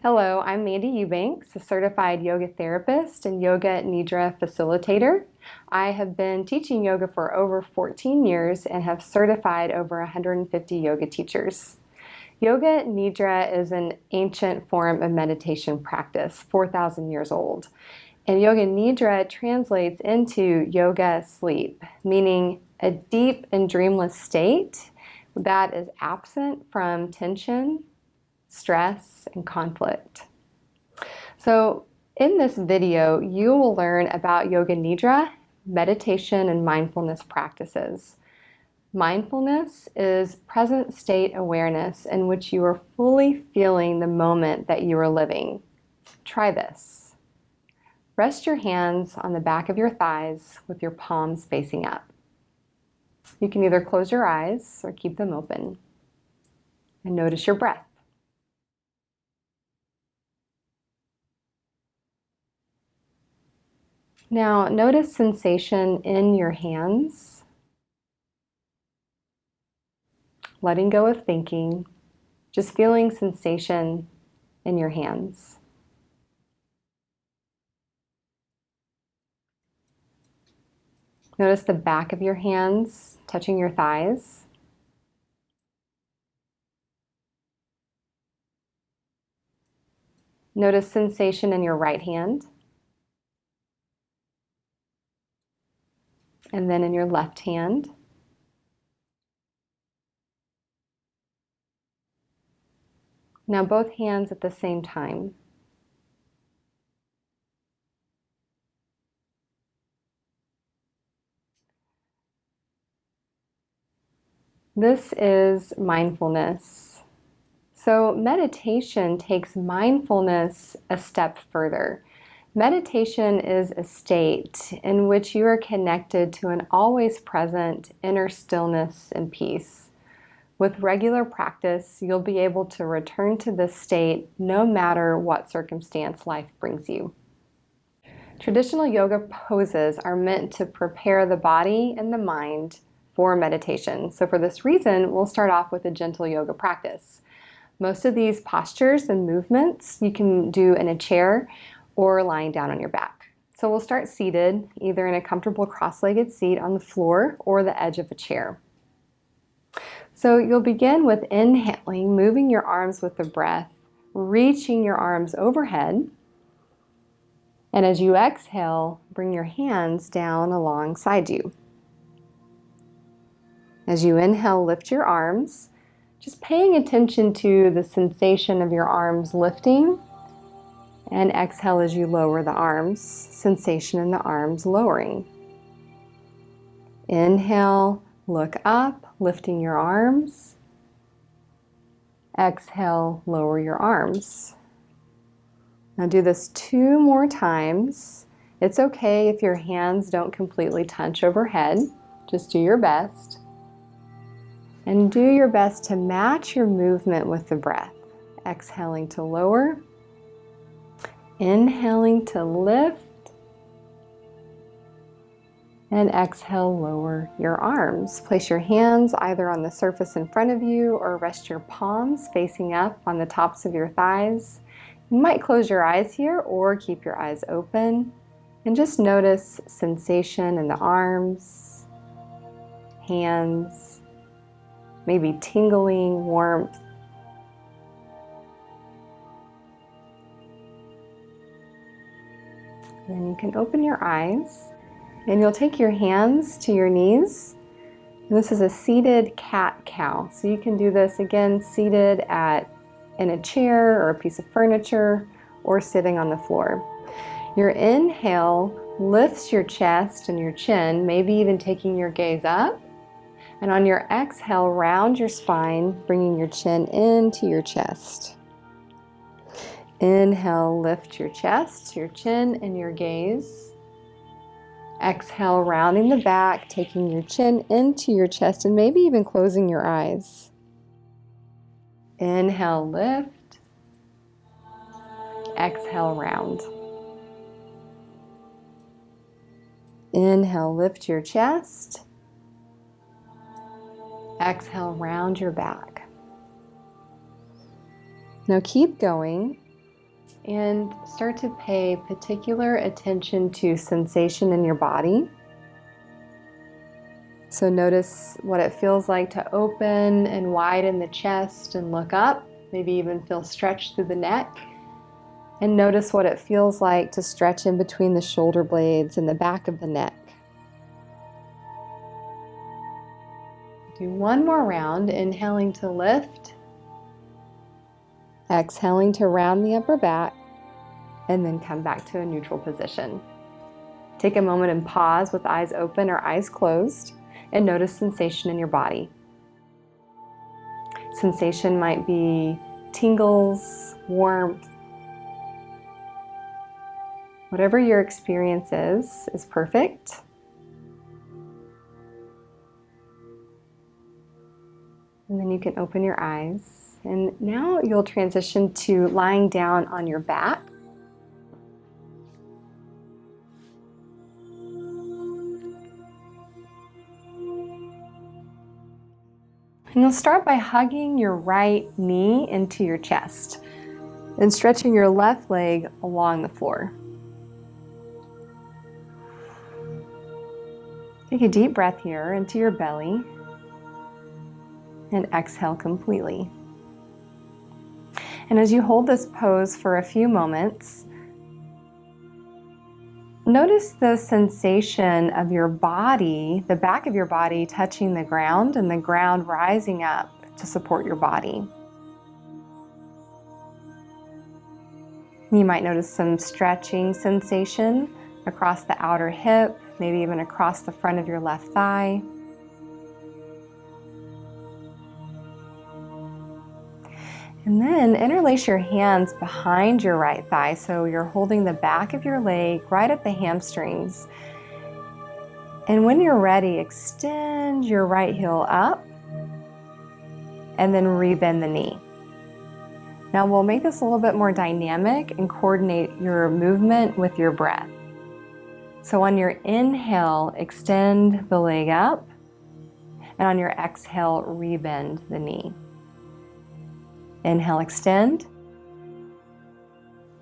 Hello, I'm Mandy Eubanks, a certified yoga therapist and yoga nidra facilitator. I have been teaching yoga for over 14 years and have certified over 150 yoga teachers. Yoga nidra is an ancient form of meditation practice, 4,000 years old. And yoga nidra translates into yoga sleep, meaning a deep and dreamless state that is absent from tension, stress, and conflict. So in this video, you will learn about yoga nidra, meditation, and mindfulness practices. Mindfulness is present state awareness in which you are fully feeling the moment that you are living. Try this. Rest your hands on the back of your thighs with your palms facing up. You can either close your eyes or keep them open. And notice your breath. Now, notice sensation in your hands, letting go of thinking, just feeling sensation in your hands. Notice the back of your hands touching your thighs. Notice sensation in your right hand. And then in your left hand. Now both hands at the same time. This is mindfulness. So meditation takes mindfulness a step further. Meditation is a state in which you are connected to an always present inner stillness and peace. With regular practice, you'll be able to return to this state no matter what circumstance life brings you. Traditional yoga poses are meant to prepare the body and the mind for meditation. So for this reason, we'll start off with a gentle yoga practice. Most of these postures and movements you can do in a chair or lying down on your back. So we'll start seated, either in a comfortable cross-legged seat on the floor or the edge of a chair. So you'll begin with inhaling, moving your arms with the breath, reaching your arms overhead. And as you exhale, bring your hands down alongside you. As you inhale, lift your arms, just paying attention to the sensation of your arms lifting. And exhale as you lower the arms, sensation in the arms lowering. Inhale, look up, lifting your arms. Exhale, lower your arms. Now do this 2 more times. It's okay if your hands don't completely touch overhead. Just do your best. And do your best to match your movement with the breath. Exhaling to lower. Inhaling to lift, and exhale, lower your arms. Place your hands either on the surface in front of you or rest your palms facing up on the tops of your thighs. You might close your eyes here or keep your eyes open and just notice sensation in the arms, hands, maybe tingling, warmth. Then you can open your eyes and you'll take your hands to your knees. And this is a seated cat-cow. So you can do this again seated in a chair or a piece of furniture or sitting on the floor. Your inhale lifts your chest and your chin, maybe even taking your gaze up. And on your exhale, round your spine, bringing your chin into your chest. Inhale, lift your chest, your chin, and your gaze. Exhale, rounding the back, taking your chin into your chest, and maybe even closing your eyes. Inhale, lift. Exhale, round. Inhale, lift your chest. Exhale, round your back. Now keep going. And start to pay particular attention to sensation in your body. So notice what it feels like to open and widen the chest and look up, maybe even feel stretched through the neck. And notice what it feels like to stretch in between the shoulder blades and the back of the neck. Do one more round, inhaling to lift, exhaling to round the upper back, and then come back to a neutral position. Take a moment and pause with eyes open or eyes closed and notice sensation in your body. Sensation might be tingles, warmth. Whatever your experience is perfect. And then you can open your eyes. And now you'll transition to lying down on your back. And you'll start by hugging your right knee into your chest and stretching your left leg along the floor. Take a deep breath here into your belly and exhale completely. And as you hold this pose for a few moments, notice the sensation of your body, the back of your body touching the ground and the ground rising up to support your body. You might notice some stretching sensation across the outer hip, maybe even across the front of your left thigh. And then interlace your hands behind your right thigh, so you're holding the back of your leg right at the hamstrings. And when you're ready, extend your right heel up and then rebend the knee. Now we'll make this a little bit more dynamic and coordinate your movement with your breath. So on your inhale, extend the leg up, and on your exhale, rebend the knee. Inhale, extend,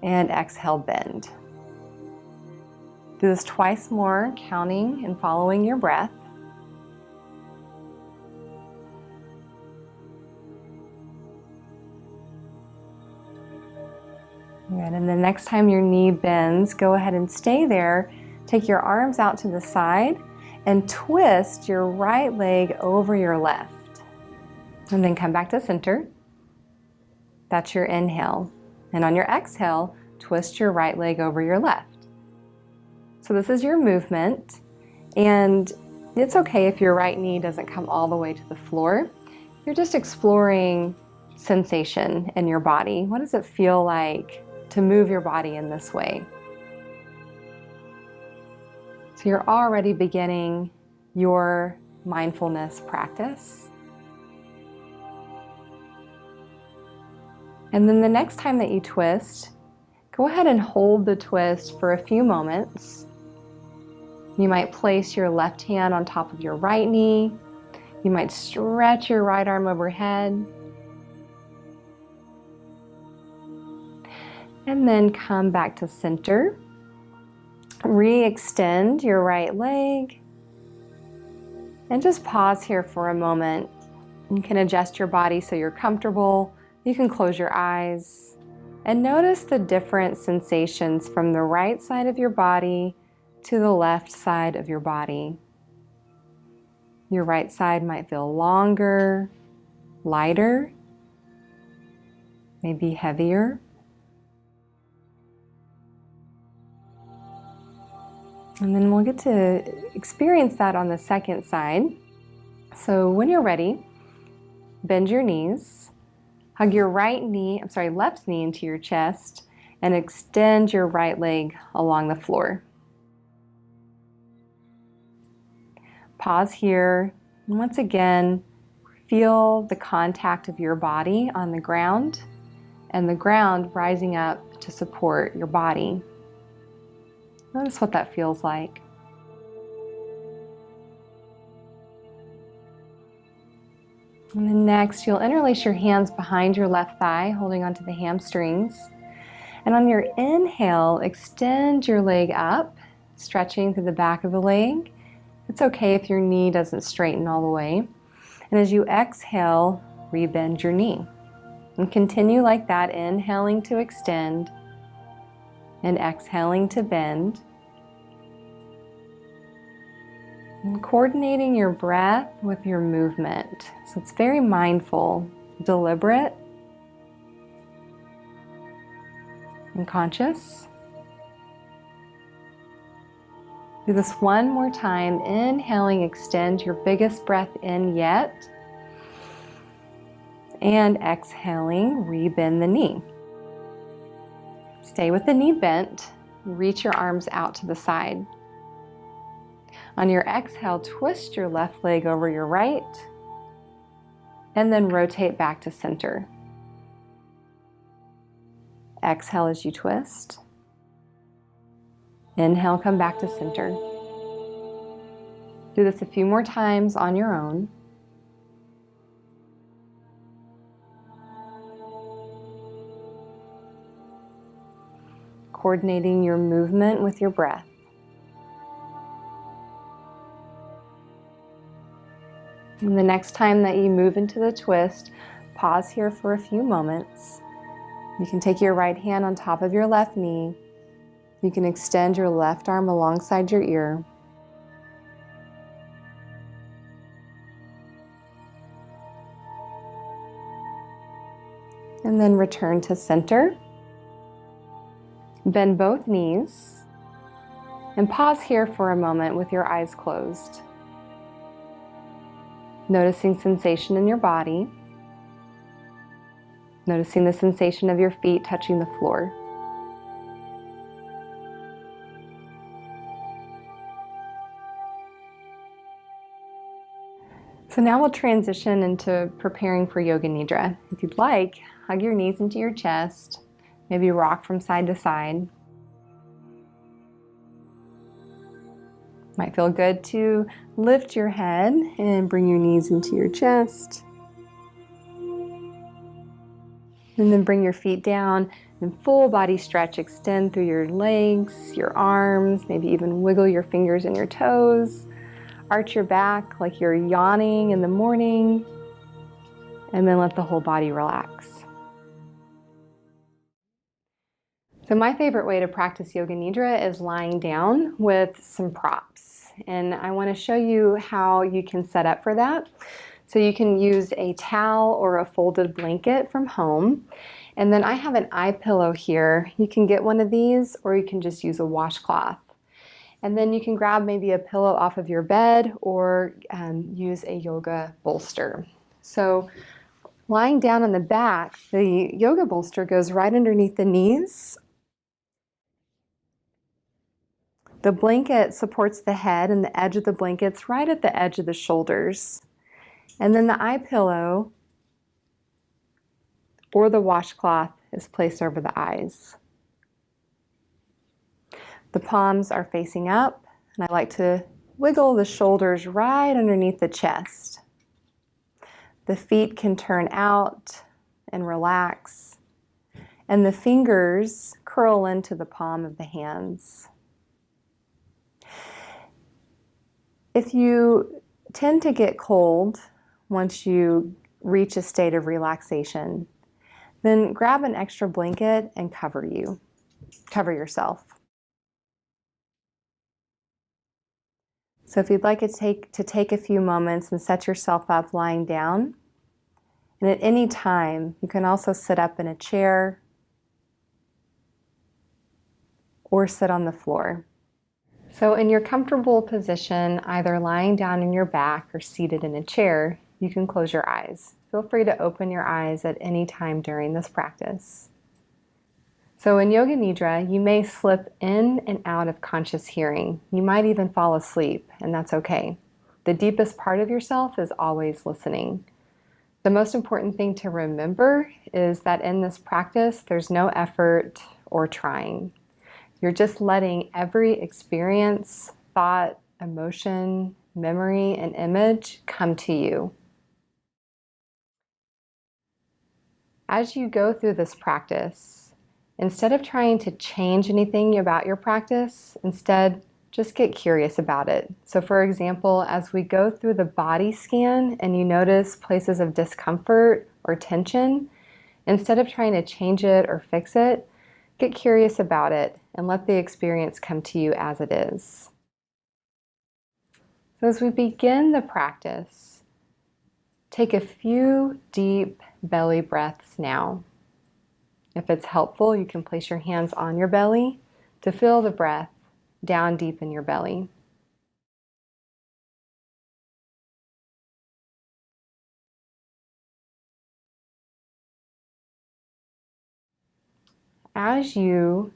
and exhale, bend. Do this twice more, counting and following your breath. Good. And the next time your knee bends, go ahead and stay there. Take your arms out to the side and twist your right leg over your left. And then come back to center. That's your inhale. And on your exhale, twist your right leg over your left. So this is your movement. And it's okay if your right knee doesn't come all the way to the floor. You're just exploring sensation in your body. What does it feel like to move your body in this way? So you're already beginning your mindfulness practice. And then the next time that you twist, go ahead and hold the twist for a few moments. You might place your left hand on top of your right knee. You might stretch your right arm overhead. And then come back to center. Re-extend your right leg. And just pause here for a moment. You can adjust your body so you're comfortable. You can close your eyes and notice the different sensations from the right side of your body to the left side of your body. Your right side might feel longer, lighter, maybe heavier. And then we'll get to experience that on the second side. So when you're ready, bend your knees. Hug your left knee into your chest and extend your right leg along the floor. Pause here. And once again, feel the contact of your body on the ground and the ground rising up to support your body. Notice what that feels like. And then next, you'll interlace your hands behind your left thigh, holding onto the hamstrings. And on your inhale, extend your leg up, stretching through the back of the leg. It's okay if your knee doesn't straighten all the way. And as you exhale, rebend your knee. And continue like that, inhaling to extend and exhaling to bend. And coordinating your breath with your movement. So it's very mindful, deliberate, and conscious. Do this one more time. Inhaling, extend your biggest breath in yet. And exhaling, rebend the knee. Stay with the knee bent. Reach your arms out to the side. On your exhale, twist your left leg over your right. And then rotate back to center. Exhale as you twist. Inhale, come back to center. Do this a few more times on your own. Coordinating your movement with your breath. And the next time that you move into the twist, pause here for a few moments. You can take your right hand on top of your left knee. You can extend your left arm alongside your ear. And then return to center. Bend both knees. And pause here for a moment with your eyes closed. Noticing sensation in your body. Noticing the sensation of your feet touching the floor. So now we'll transition into preparing for Yoga Nidra. If you'd like, hug your knees into your chest, maybe rock from side to side. Might feel good to lift your head and bring your knees into your chest. And then bring your feet down and full body stretch. Extend through your legs, your arms, maybe even wiggle your fingers and your toes. Arch your back like you're yawning in the morning. And then let the whole body relax. So my favorite way to practice Yoga Nidra is lying down with some props. And I want to show you how you can set up for that. So you can use a towel or a folded blanket from home. And then I have an eye pillow here. You can get one of these or you can just use a washcloth. And then you can grab maybe a pillow off of your bed or use a yoga bolster. So lying down on the back, the yoga bolster goes right underneath the knees. The blanket supports the head and the edge of the blanket's right at the edge of the shoulders. And then the eye pillow or the washcloth is placed over the eyes. The palms are facing up, and I like to wiggle the shoulders right underneath the chest. The feet can turn out and relax, and the fingers curl into the palm of the hands. If you tend to get cold once you reach a state of relaxation, then grab an extra blanket and cover yourself. So if you'd like to take a few moments and set yourself up lying down, and at any time, you can also sit up in a chair or sit on the floor. So in your comfortable position, either lying down in your back or seated in a chair, you can close your eyes. Feel free to open your eyes at any time during this practice. So in Yoga Nidra, you may slip in and out of conscious hearing. You might even fall asleep, and that's okay. The deepest part of yourself is always listening. The most important thing to remember is that in this practice, there's no effort or trying. You're just letting every experience, thought, emotion, memory, and image come to you. As you go through this practice, Instead of trying to change anything about your practice, instead, just get curious about it. So for example, as we go through the body scan and you notice places of discomfort or tension, instead of trying to change it or fix it, get curious about it and let the experience come to you as it is. So as we begin the practice, take a few deep belly breaths now. If it's helpful, you can place your hands on your belly to feel the breath down deep in your belly. As you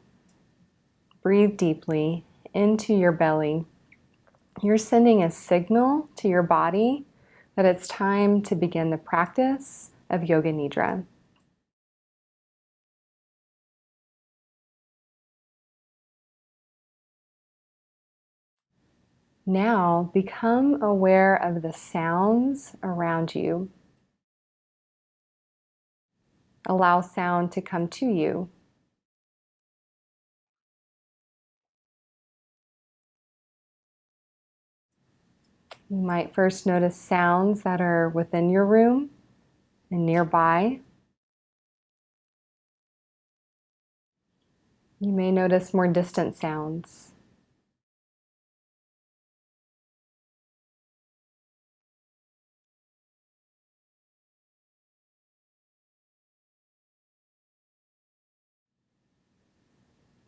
breathe deeply into your belly, you're sending a signal to your body that it's time to begin the practice of Yoga Nidra. Now become aware of the sounds around you. Allow sound to come to you. You might first notice sounds that are within your room and nearby. You may notice more distant sounds.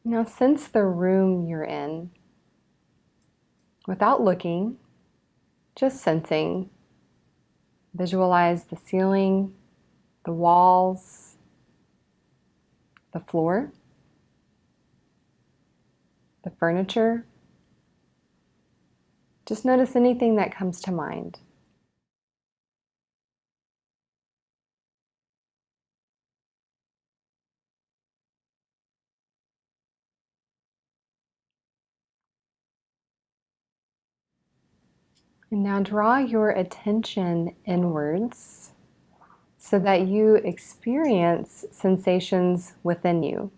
Now sense the room you're in. Without looking, just sensing. Visualize the ceiling, the walls, the floor, the furniture. Just notice anything that comes to mind. And now draw your attention inwards so that you experience sensations within you.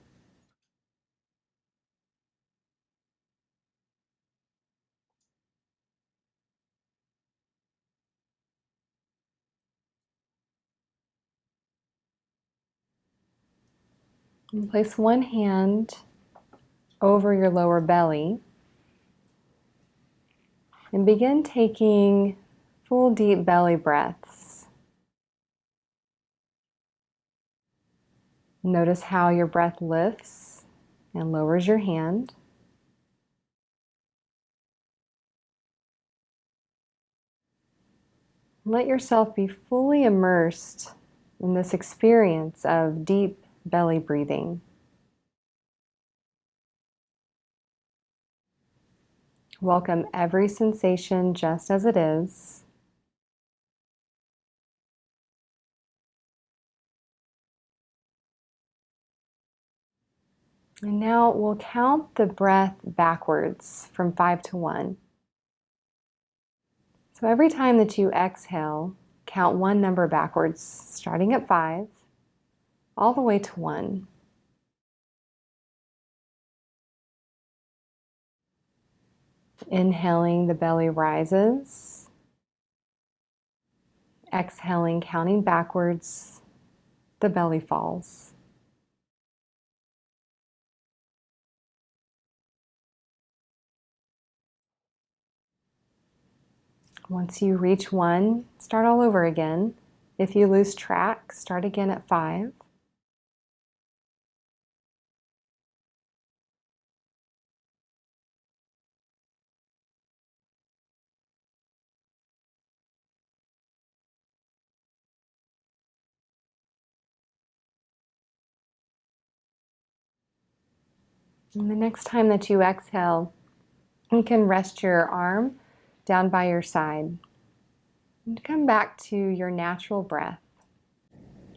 And place one hand over your lower belly and begin taking full deep belly breaths. Notice how your breath lifts and lowers your hand. Let yourself be fully immersed in this experience of deep belly breathing. Welcome every sensation just as it is. And now we'll count the breath backwards from 5 to 1. So every time that you exhale, count one number backwards, starting at 5, all the way to 1. Inhaling, the belly rises. Exhaling, counting backwards, the belly falls. Once you reach 1, start all over again. If you lose track, start again at 5. And the next time that you exhale, you can rest your arm down by your side and come back to your natural breath.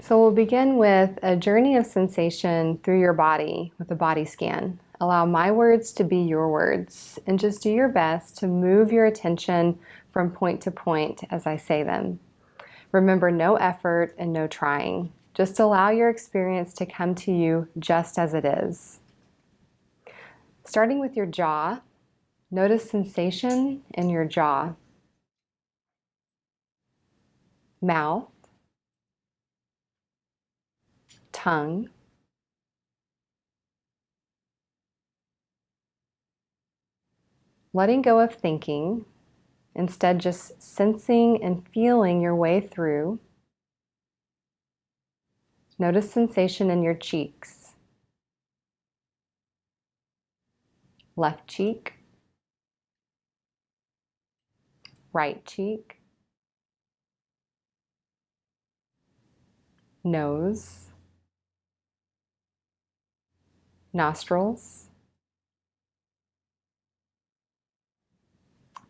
So we'll begin with a journey of sensation through your body with a body scan. Allow my words to be your words and just do your best to move your attention from point to point as I say them. Remember, no effort and no trying. Just allow your experience to come to you just as it is. Starting with your jaw, notice sensation in your jaw, mouth, tongue, letting go of thinking, instead just sensing and feeling your way through. Notice sensation in your cheeks, left cheek, right cheek, nose, nostrils.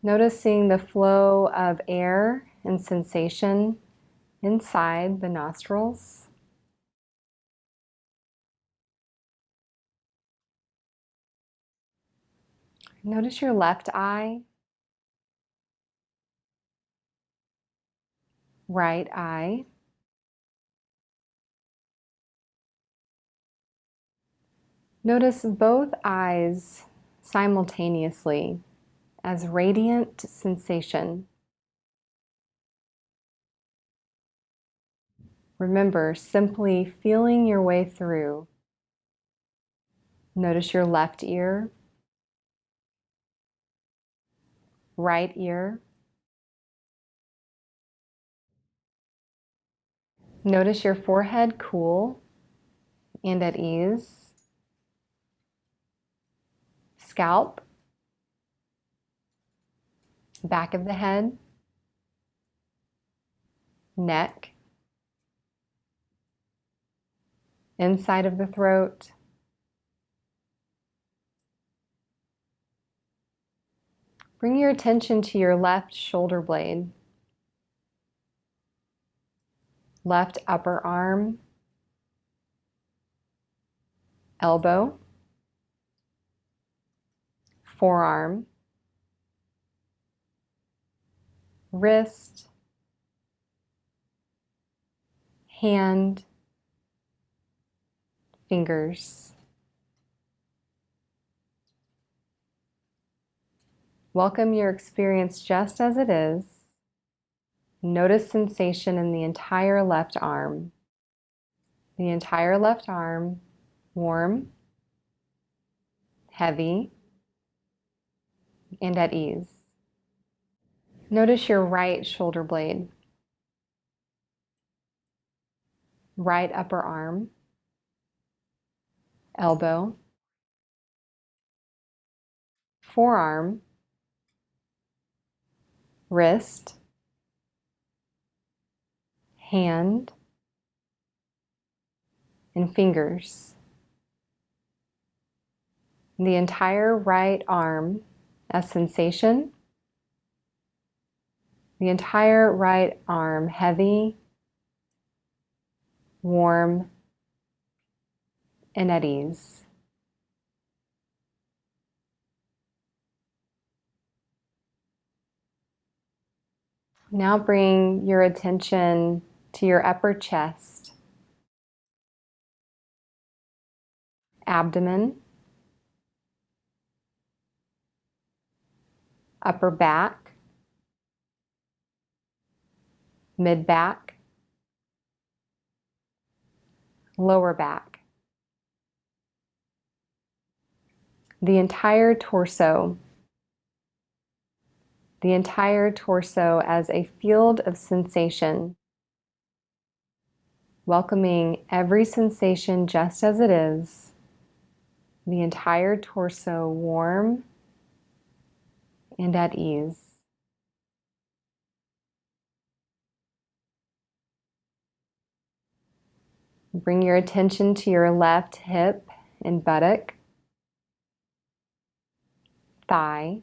Noticing the flow of air and sensation inside the nostrils. Notice your left eye, right eye. Notice both eyes simultaneously as radiant sensation. Remember, simply feeling your way through. Notice your left ear, right ear. Notice your forehead cool and at ease. Scalp, back of the head, neck, inside of the throat. Bring your attention to your left shoulder blade, left upper arm, elbow, forearm, wrist, hand, fingers. Welcome your experience just as it is. Notice sensation in the entire left arm. The entire left arm, warm, heavy, and at ease. Notice your right shoulder blade, right upper arm, elbow, forearm, wrist, hand, and fingers. The entire right arm as sensation. The entire right arm heavy, warm, and at ease. Now bring your attention to your upper chest, abdomen, upper back, mid-back, lower back. The entire torso. The entire torso as a field of sensation, welcoming every sensation just as it is. The entire torso warm and at ease. Bring your attention to your left hip and buttock, thigh,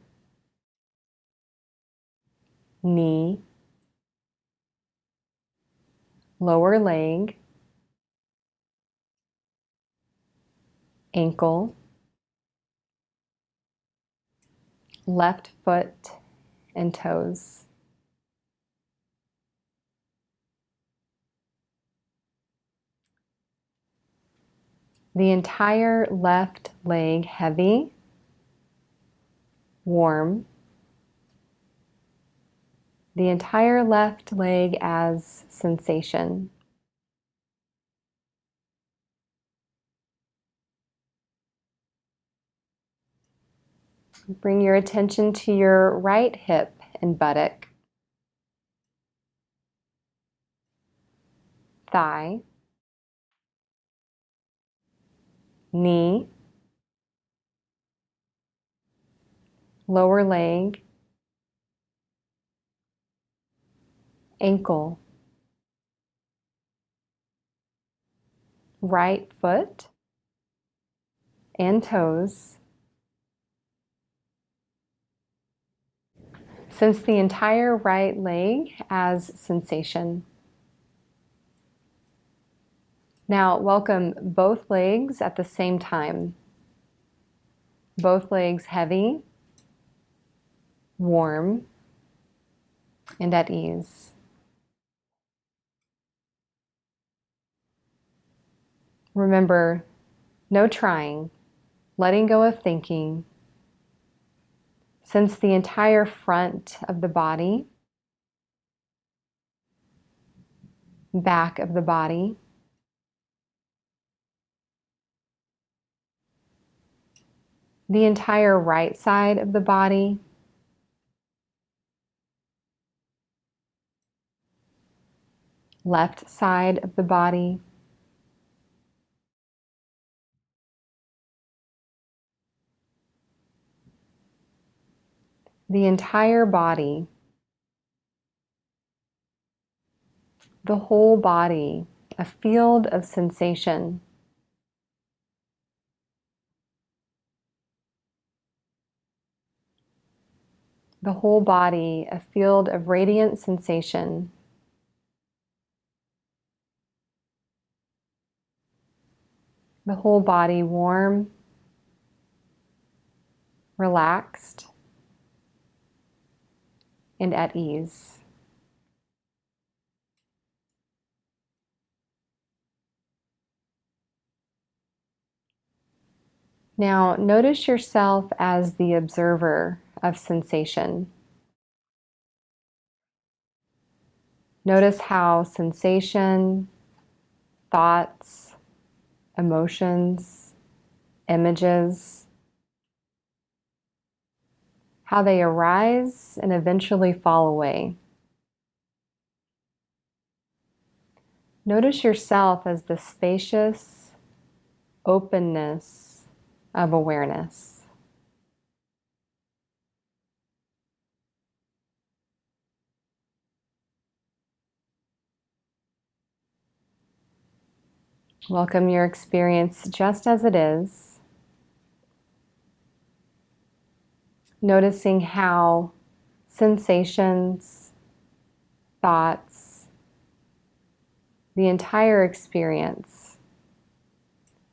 knee, lower leg, ankle, left foot and toes. The entire left leg heavy, warm. The entire left leg as sensation. Bring your attention to your right hip and buttock, thigh, knee, lower leg, ankle, right foot and toes. Sense the entire right leg as sensation. Now welcome both legs at the same time. Both legs heavy, warm, and at ease. Remember, no trying, letting go of thinking. Sense the entire front of the body, back of the body, the entire right side of the body, left side of the body, the entire body, the whole body, a field of sensation. The whole body, a field of radiant sensation. The whole body warm, relaxed, and at ease. Now, notice yourself as the observer of sensation. Notice how sensation, thoughts, emotions, images, how they arise and eventually fall away. Notice yourself as the spacious openness of awareness. Welcome your experience just as it is. Noticing how sensations, thoughts, the entire experience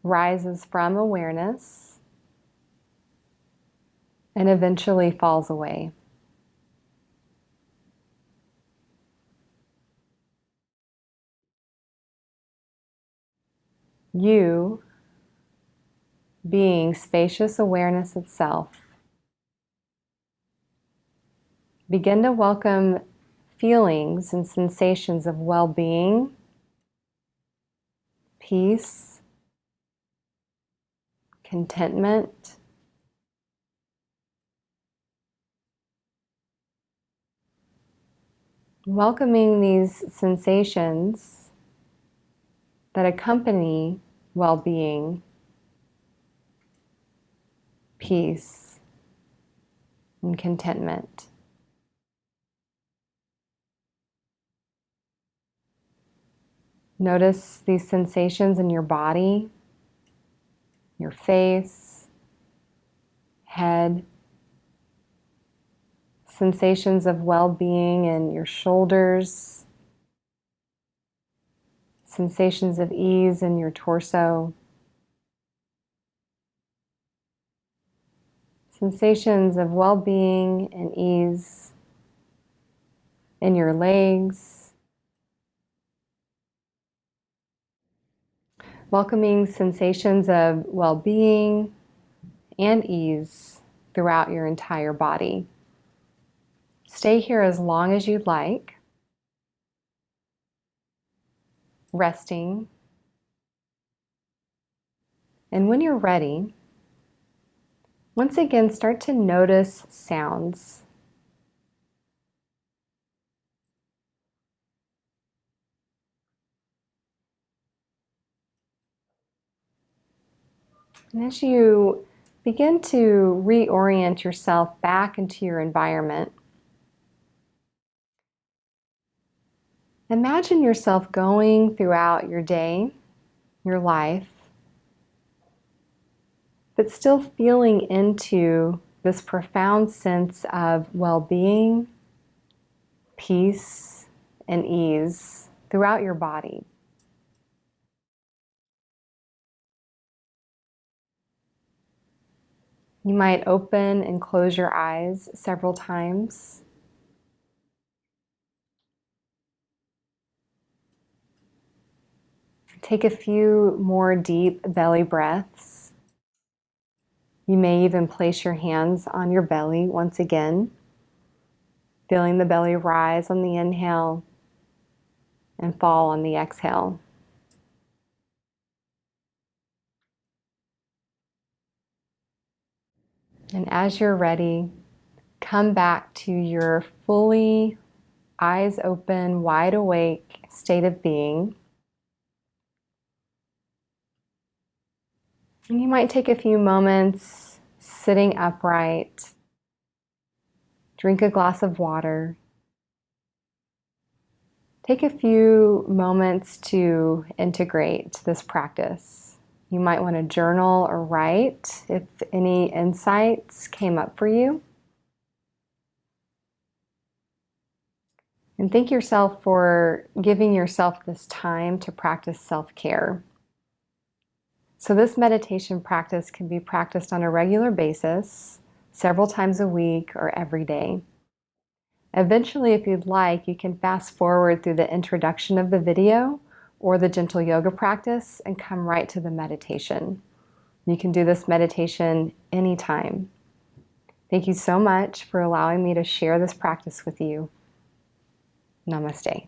rises from awareness and eventually falls away. You, being spacious awareness itself, begin to welcome feelings and sensations of well-being, peace, contentment, welcoming these sensations that accompany well-being, peace, and contentment. Notice these sensations in your body, your face, head, sensations of well-being in your shoulders, sensations of ease in your torso, sensations of well-being and ease in your legs. welcoming sensations of well-being and ease throughout your entire body. Stay here as long as you'd like, resting. And when you're ready, once again, start to notice sounds. And as you begin to reorient yourself back into your environment, imagine yourself going throughout your day, your life, but still feeling into this profound sense of well-being, peace, and ease throughout your body. You might open and close your eyes several times. Take a few more deep belly breaths. You may even place your hands on your belly once again, feeling the belly rise on the inhale and fall on the exhale. And as you're ready, come back to your fully eyes open, wide awake state of being. And you might take a few moments sitting upright, drink a glass of water. Take a few moments to integrate this practice. You might want to journal or write if any insights came up for you. And thank yourself for giving yourself this time to practice self-care. So this meditation practice can be practiced on a regular basis, several times a week or every day. Eventually, if you'd like, you can fast forward through the introduction of the video or the gentle yoga practice and come right to the meditation. You can do this meditation anytime. Thank you so much for allowing me to share this practice with you. Namaste.